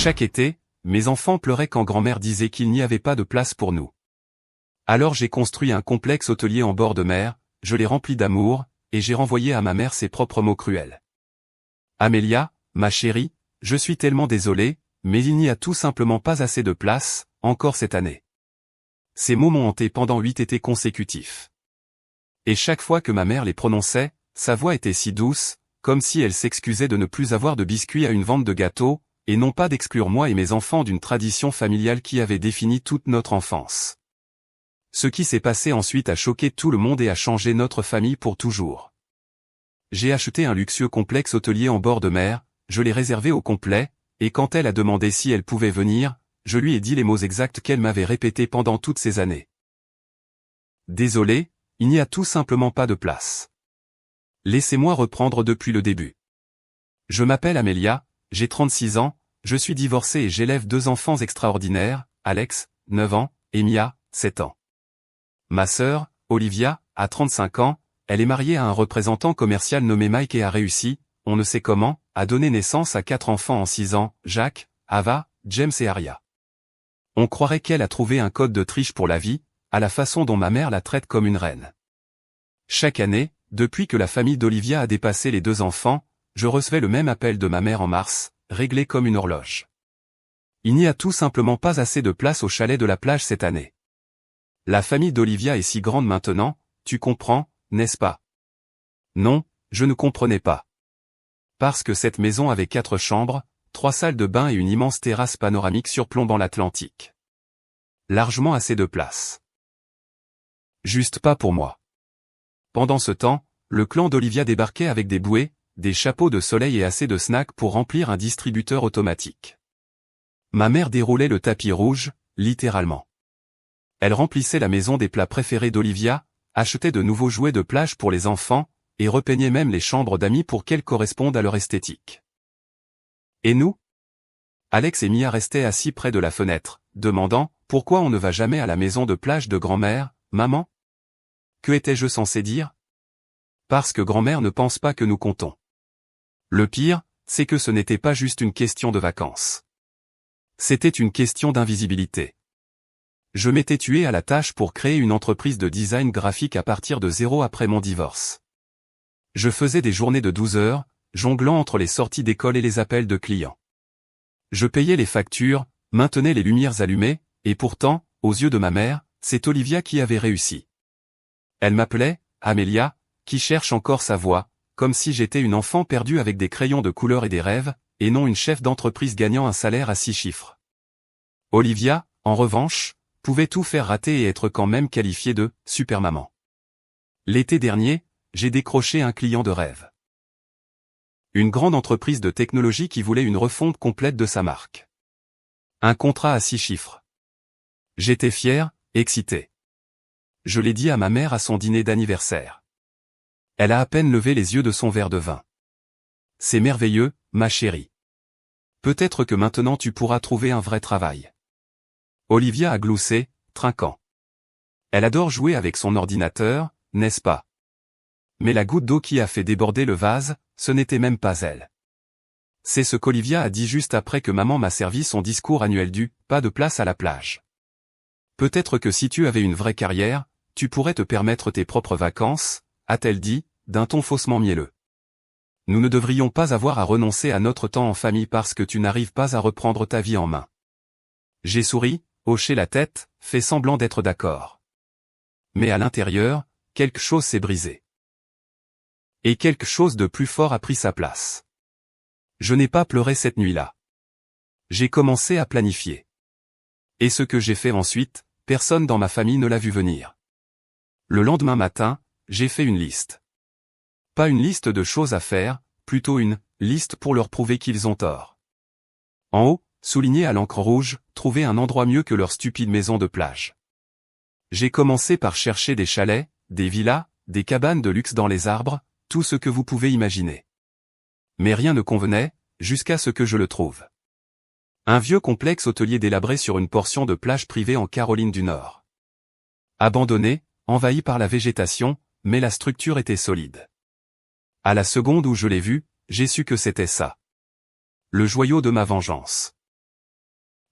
Chaque été, mes enfants pleuraient quand grand-mère disait qu'il n'y avait pas de place pour nous. Alors j'ai construit un complexe hôtelier en bord de mer, je l'ai rempli d'amour, et j'ai renvoyé à ma mère ses propres mots cruels. Amélia, ma chérie, je suis tellement désolé, mais il n'y a tout simplement pas assez de place, encore cette année. Ces mots m'ont hanté pendant 8 étés consécutifs. Et chaque fois que ma mère les prononçait, sa voix était si douce, comme si elle s'excusait de ne plus avoir de biscuits à une vente de gâteaux, et non pas d'exclure moi et mes enfants d'une tradition familiale qui avait défini toute notre enfance. Ce qui s'est passé ensuite a choqué tout le monde et a changé notre famille pour toujours. J'ai acheté un luxueux complexe hôtelier en bord de mer, je l'ai réservé au complet, et quand elle a demandé si elle pouvait venir, je lui ai dit les mots exacts qu'elle m'avait répétés pendant toutes ces années. Désolé, il n'y a tout simplement pas de place. Laissez-moi reprendre depuis le début. Je m'appelle Amélia, j'ai 36 ans, je suis divorcée et j'élève 2 enfants extraordinaires, Alex, 9 ans, et Mia, 7 ans. Ma sœur, Olivia, a 35 ans, elle est mariée à un représentant commercial nommé Mike et a réussi, on ne sait comment, à donner naissance à 4 enfants en 6 ans, Jacques, Ava, James et Aria. On croirait qu'elle a trouvé un code de triche pour la vie, à la façon dont ma mère la traite comme une reine. Chaque année, depuis que la famille d'Olivia a dépassé les 2 enfants, je recevais le même appel de ma mère en mars, réglé comme une horloge. Il n'y a tout simplement pas assez de place au chalet de la plage cette année. La famille d'Olivia est si grande maintenant, tu comprends, n'est-ce pas? Non, je ne comprenais pas. Parce que cette maison avait 4 chambres, 3 salles de bain et une immense terrasse panoramique surplombant l'Atlantique. Largement assez de place. Juste pas pour moi. Pendant ce temps, le clan d'Olivia débarquait avec des bouées, des chapeaux de soleil et assez de snacks pour remplir un distributeur automatique. Ma mère déroulait le tapis rouge, littéralement. Elle remplissait la maison des plats préférés d'Olivia, achetait de nouveaux jouets de plage pour les enfants, et repeignait même les chambres d'amis pour qu'elles correspondent à leur esthétique. Et nous? Alex et Mia restaient assis près de la fenêtre, demandant « Pourquoi on ne va jamais à la maison de plage de grand-mère, maman ?» Que étais-je censé dire? Parce que grand-mère ne pense pas que nous comptons. Le pire, c'est que ce n'était pas juste une question de vacances. C'était une question d'invisibilité. Je m'étais tué à la tâche pour créer une entreprise de design graphique à partir de 0 après mon divorce. Je faisais des journées de 12 heures, jonglant entre les sorties d'école et les appels de clients. Je payais les factures, maintenais les lumières allumées, et pourtant, aux yeux de ma mère, c'est Olivia qui avait réussi. Elle m'appelait, Amélia, qui cherche encore sa voie, comme si j'étais une enfant perdue avec des crayons de couleur et des rêves, et non une chef d'entreprise gagnant un salaire à 6 chiffres. Olivia, en revanche, pouvait tout faire rater et être quand même qualifiée de « super-maman ». L'été dernier, j'ai décroché un client de rêve. Une grande entreprise de technologie qui voulait une refonte complète de sa marque. Un contrat à 6 chiffres. J'étais fier, excité. Je l'ai dit à ma mère à son dîner d'anniversaire. Elle a à peine levé les yeux de son verre de vin. C'est merveilleux, ma chérie. Peut-être que maintenant tu pourras trouver un vrai travail. Olivia a gloussé, trinquant. Elle adore jouer avec son ordinateur, n'est-ce pas? Mais la goutte d'eau qui a fait déborder le vase, ce n'était même pas elle. C'est ce qu'Olivia a dit juste après que maman m'a servi son discours annuel du « pas de place à la plage ». Peut-être que si tu avais une vraie carrière, tu pourrais te permettre tes propres vacances, a-t-elle dit, d'un ton faussement mielleux. Nous ne devrions pas avoir à renoncer à notre temps en famille parce que tu n'arrives pas à reprendre ta vie en main. J'ai souri, hoché la tête, fait semblant d'être d'accord. Mais à l'intérieur, quelque chose s'est brisé. Et quelque chose de plus fort a pris sa place. Je n'ai pas pleuré cette nuit-là. J'ai commencé à planifier. Et ce que j'ai fait ensuite, personne dans ma famille ne l'a vu venir. Le lendemain matin, j'ai fait une liste. Pas une liste de choses à faire, plutôt une liste pour leur prouver qu'ils ont tort. En haut, souligné à l'encre rouge, trouver un endroit mieux que leur stupide maison de plage. J'ai commencé par chercher des chalets, des villas, des cabanes de luxe dans les arbres, tout ce que vous pouvez imaginer. Mais rien ne convenait, jusqu'à ce que je le trouve. Un vieux complexe hôtelier délabré sur une portion de plage privée en Caroline du Nord. Abandonné, envahi par la végétation, mais la structure était solide. À la seconde où je l'ai vu, j'ai su que c'était ça. Le joyau de ma vengeance.